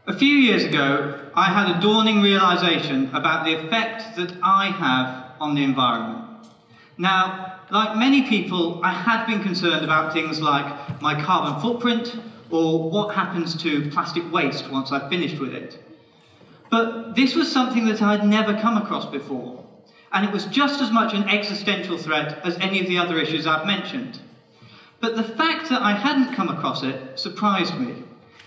A few years ago, I had a dawning realization about the effect that I have on the environment. Now, like many people, I had been concerned about things like my carbon footprint or what happens to plastic waste once I've finished with it. But this was something that I'd never come across before, and it was just as much an existential threat as any of the other issues I've mentioned. But the fact that I hadn't come across it surprised me,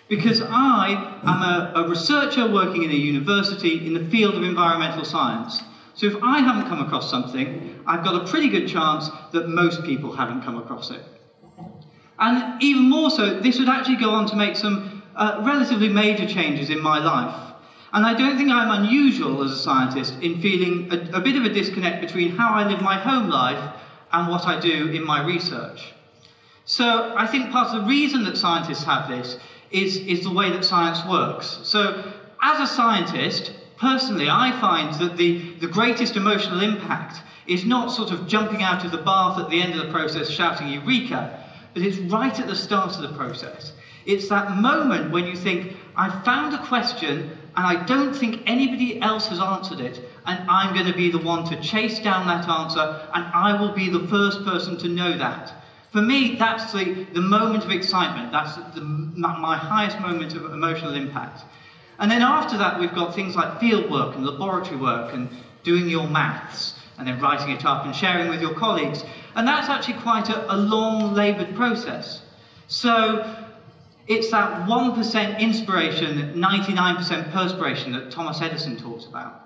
because I am a researcher working in a university in the field of environmental science. So if I haven't come across something, I've got a pretty good chance that most people haven't come across it. And even more so, this would actually go on to make some relatively major changes in my life. And I don't think I'm unusual as a scientist in feeling a bit of a disconnect between how I live my home life and what I do in my research. So I think part of the reason that scientists have this is the way that science works. So as a scientist, personally, I find that the greatest emotional impact is not sort of jumping out of the bath at the end of the process shouting Eureka, but it's right at the start of the process. It's that moment when you think, I've found a question and I don't think anybody else has answered it, and I'm going to be the one to chase down that answer, and I will be the first person to know that. For me, that's the moment of excitement. That's my highest moment of emotional impact. And then after that, we've got things like field work and laboratory work and doing your maths and then writing it up and sharing with your colleagues. And that's actually quite a long, laboured process. So it's that 1% inspiration, 99% perspiration that Thomas Edison talks about.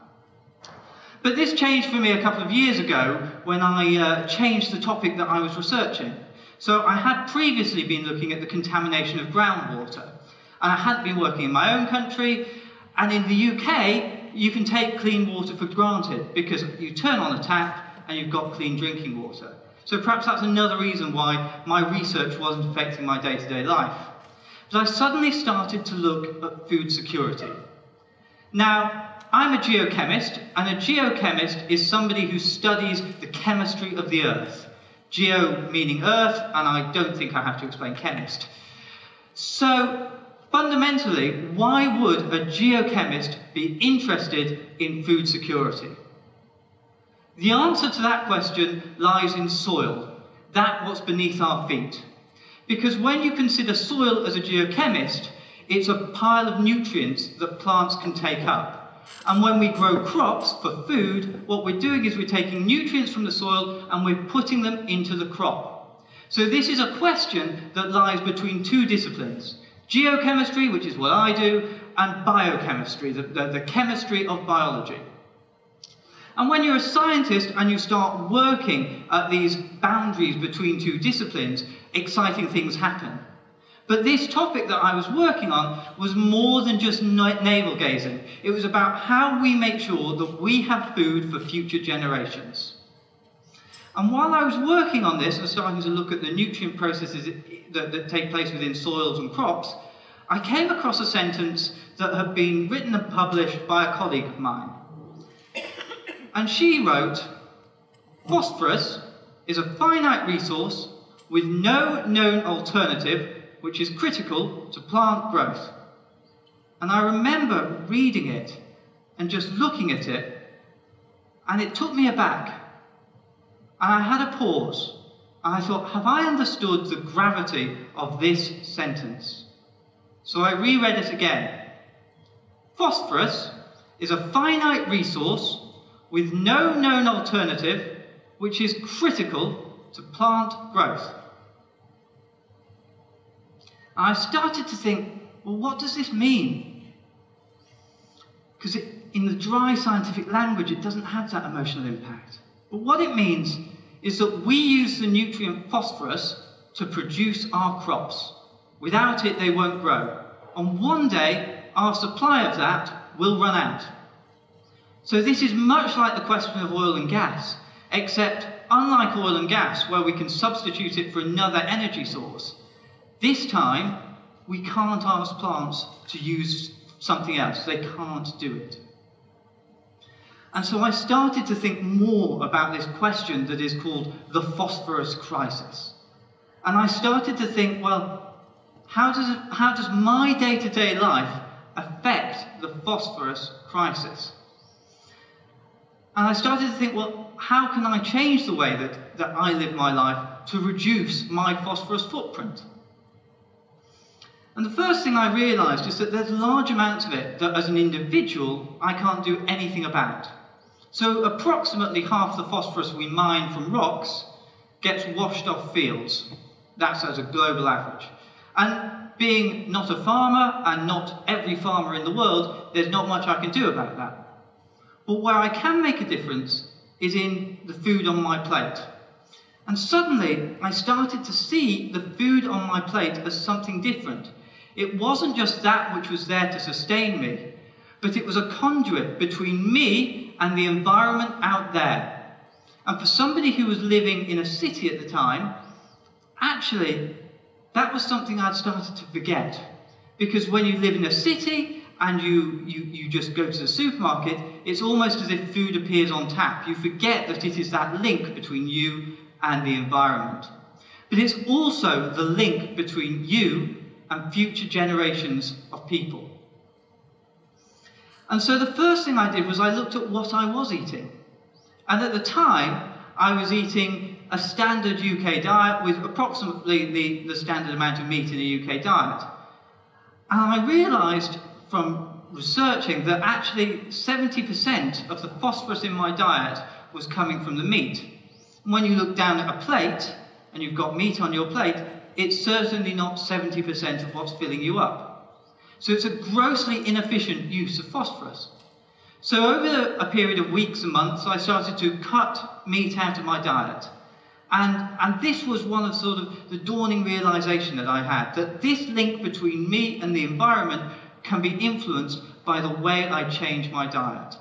But this changed for me a couple of years ago when I changed the topic that I was researching. So I had previously been looking at the contamination of groundwater, and I hadn't been working in my own country, and in the UK, you can take clean water for granted because you turn on a tap and you've got clean drinking water. So perhaps that's another reason why my research wasn't affecting my day-to-day life. But I suddenly started to look at food security. Now, I'm a geochemist, and a geochemist is somebody who studies the chemistry of the earth. Geo meaning earth, and I don't think I have to explain chemist. So, fundamentally, why would a geochemist be interested in food security? The answer to that question lies in soil, that what's beneath our feet. Because when you consider soil as a geochemist, it's a pile of nutrients that plants can take up. And when we grow crops for food, what we're doing is we're taking nutrients from the soil and we're putting them into the crop. So this is a question that lies between two disciplines. Geochemistry, which is what I do, and biochemistry, the chemistry of biology. And when you're a scientist and you start working at these boundaries between two disciplines, exciting things happen. But this topic that I was working on was more than just navel-gazing. It was about how we make sure that we have food for future generations. And while I was working on this and starting to look at the nutrient processes that take place within soils and crops, I came across a sentence that had been written and published by a colleague of mine. And she wrote, "Phosphorus is a finite resource with no known alternative which is critical to plant growth." And I remember reading it and just looking at it, and it took me aback. And I had a pause, and I thought, have I understood the gravity of this sentence? So I reread it again. "Phosphorus is a finite resource with no known alternative which is critical to plant growth." And I started to think, well, what does this mean? Because in the dry scientific language, it doesn't have that emotional impact. But what it means is that we use the nutrient phosphorus to produce our crops. Without it, they won't grow. And one day, our supply of that will run out. So this is much like the question of oil and gas, except unlike oil and gas, where we can substitute it for another energy source, this time, we can't ask plants to use something else. They can't do it. And so I started to think more about this question that is called the phosphorus crisis. And I started to think, well, how does my day-to-day life affect the phosphorus crisis. And I started to think, well, how can I change the way that I live my life to reduce my phosphorus footprint? And the first thing I realised is that there's large amounts of it that as an individual I can't do anything about. So approximately half the phosphorus we mine from rocks gets washed off fields. That's as a global average. And being not a farmer, and not every farmer in the world, there's not much I can do about that. But where I can make a difference is in the food on my plate. And suddenly I started to see the food on my plate as something different. It wasn't just that which was there to sustain me, but it was a conduit between me and the environment out there. And for somebody who was living in a city at the time, actually, that was something I'd started to forget. Because when you live in a city and you just go to the supermarket, it's almost as if food appears on tap. You forget that it is that link between you and the environment. But it's also the link between you and future generations of people. And so the first thing I did was I looked at what I was eating. And at the time, I was eating a standard UK diet with approximately the standard amount of meat in a UK diet. And I realised from researching that actually 70% of the phosphorus in my diet was coming from the meat. And when you look down at a plate, and you've got meat on your plate, it's certainly not 70% of what's filling you up. So it's a grossly inefficient use of phosphorus. So over a period of weeks and months, I started to cut meat out of my diet. And this was one of sort of the dawning realization that I had, that this link between me and the environment can be influenced by the way I change my diet.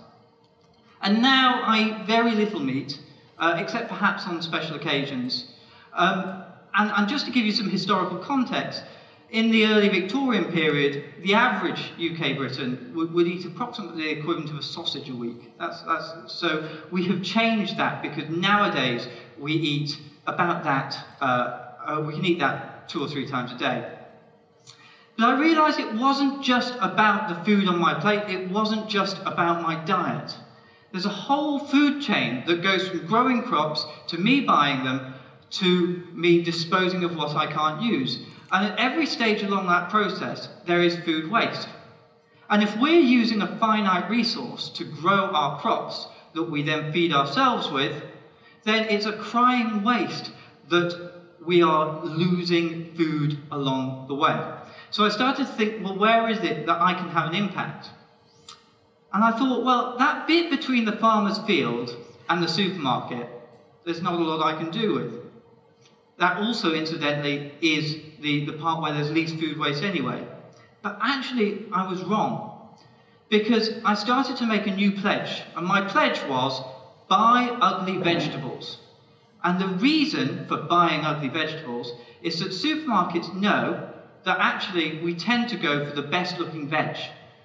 And now I eat very little meat, except perhaps on special occasions. And just to give you some historical context, in the early Victorian period, the average UK Briton would eat approximately the equivalent of a sausage a week. So we have changed that, because nowadays we eat about that, we can eat that 2 or 3 times a day. But I realised it wasn't just about the food on my plate, it wasn't just about my diet. There's a whole food chain that goes from growing crops to me buying them to me disposing of what I can't use. And at every stage along that process, there is food waste. And if we're using a finite resource to grow our crops that we then feed ourselves with, then it's a crying waste that we are losing food along the way. So I started to think, well, where is it that I can have an impact? And I thought, well, that bit between the farmer's field and the supermarket, there's not a lot I can do with. That also, incidentally, is the part where there's least food waste anyway. But actually, I was wrong. Because I started to make a new pledge. And my pledge was, buy ugly vegetables. And the reason for buying ugly vegetables is that supermarkets know that actually we tend to go for the best looking veg.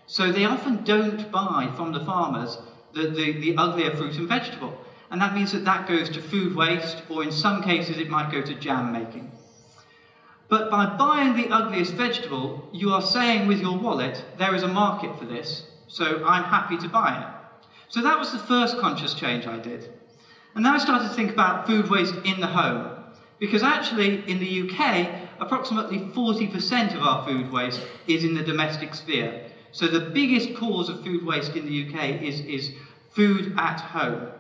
So they often don't buy from the farmers the uglier fruit and vegetable. And that means that that goes to food waste, or in some cases it might go to jam making. But by buying the ugliest vegetable, you are saying with your wallet, there is a market for this, so I'm happy to buy it. So that was the first conscious change I did. And then I started to think about food waste in the home. Because actually, in the UK, approximately 40% of our food waste is in the domestic sphere. So the biggest cause of food waste in the UK is food at home.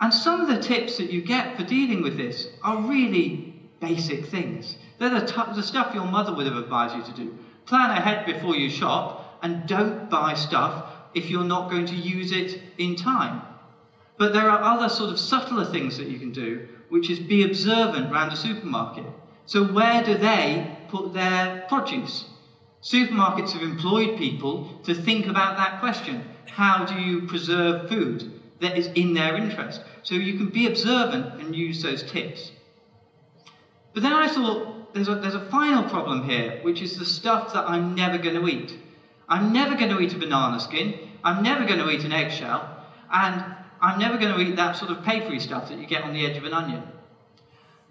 And some of the tips that you get for dealing with this are really basic things. They're the stuff your mother would have advised you to do. Plan ahead before you shop, and don't buy stuff if you're not going to use it in time. But there are other sort of subtler things that you can do, which is be observant around a supermarket. So where do they put their produce? Supermarkets have employed people to think about that question. How do you preserve food that is in their interest? So you can be observant and use those tips. But then I thought, there's a final problem here, which is the stuff that I'm never going to eat. I'm never going to eat a banana skin, I'm never going to eat an eggshell, and I'm never going to eat that sort of papery stuff that you get on the edge of an onion.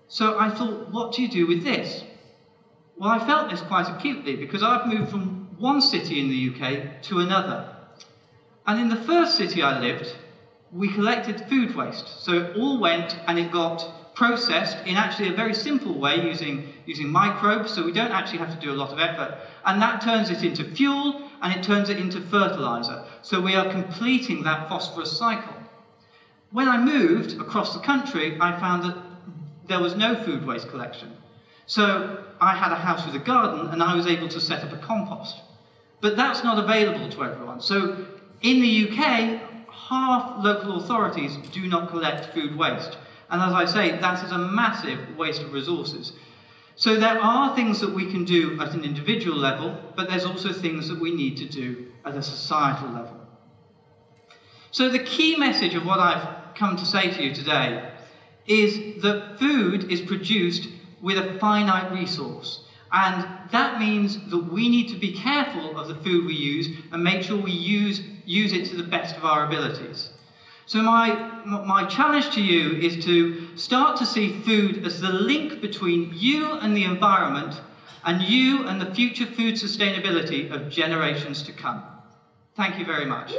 So I thought, what do you do with this? Well, I felt this quite acutely, because I've moved from one city in the UK to another. And in the first city I lived, we collected food waste. So it all went and it got processed in actually a very simple way using microbes, so we don't actually have to do a lot of effort. And that turns it into fuel and it turns it into fertilizer. So we are completing that phosphorus cycle. When I moved across the country, I found that there was no food waste collection. So I had a house with a garden and I was able to set up a compost. But that's not available to everyone. So in the UK, half local authorities do not collect food waste. And as I say, that is a massive waste of resources. So there are things that we can do at an individual level, but there's also things that we need to do at a societal level. So the key message of what I've come to say to you today is that food is produced with a finite resource. And that means that we need to be careful of the food we use and make sure we use it to the best of our abilities. So my challenge to you is to start to see food as the link between you and the environment and you and the future food sustainability of generations to come. Thank you very much.